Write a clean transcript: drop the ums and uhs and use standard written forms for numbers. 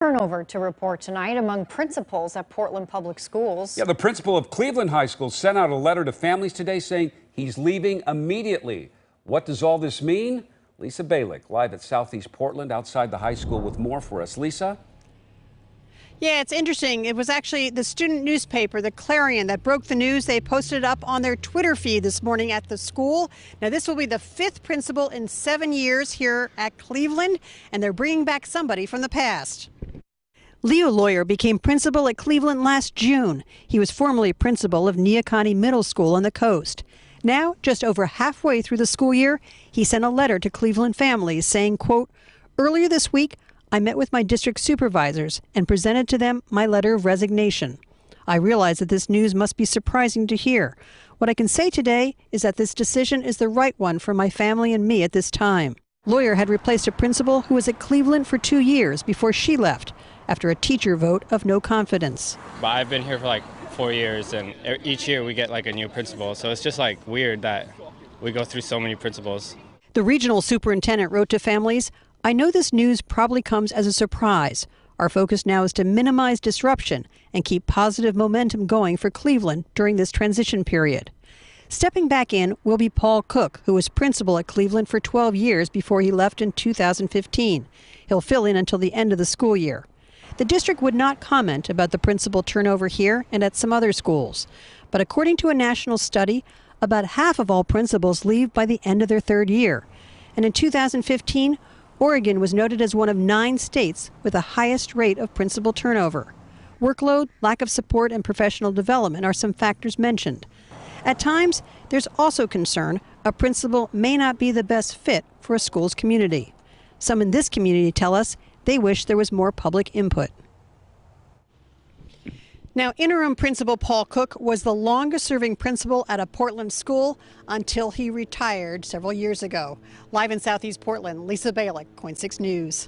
Turnover to report tonight among principals at Portland Public Schools. Yeah, the principal of Cleveland High School sent out a letter to families today saying he's leaving immediately. What does all this mean? Lisa Balick, live at Southeast Portland outside the high school with more for us. Lisa? Yeah, it's interesting. It was actually the student newspaper, the Clarion, that broke the news. They posted it up on their Twitter feed this morning at the school. Now, this will be the 5th principal in 7 years here at Cleveland, and they're bringing back somebody from the past. Leo Lawyer became principal at Cleveland last June. He was formerly principal of Neoconni Middle School on the coast. Now, just over halfway through the school year, he sent a letter to Cleveland families saying, quote, "Earlier this week, I met with my district supervisors and presented to them my letter of resignation. I realize that this news must be surprising to hear. What I can say today is that this decision is the right one for my family and me at this time." Lawyer had replaced a principal who was at Cleveland for 2 years before she left after a teacher vote of no confidence. But I've been here for like 4 years, and each year we get like a new principal. So it's just like weird that we go through so many principals. The regional superintendent wrote to families, "I know this news probably comes as a surprise. Our focus now is to minimize disruption and keep positive momentum going for Cleveland during this transition period." Stepping back in will be Paul Cook, who was principal at Cleveland for 12 years before he left in 2015. He'll fill in until the end of the school year. The district would not comment about the principal turnover here and at some other schools. But according to a national study, about half of all principals leave by the end of their 3rd year. And in 2015, Oregon was noted as one of 9 states with the highest rate of principal turnover. Workload, lack of support, and professional development are some factors mentioned. At times, there's also concern a principal may not be the best fit for a school's community. Some in this community tell us they wish there was more public input. Now, interim principal Paul Cook was the longest-serving principal at a Portland school until he retired several years ago. Live in Southeast Portland, Lisa Balick, KOIN 6 News.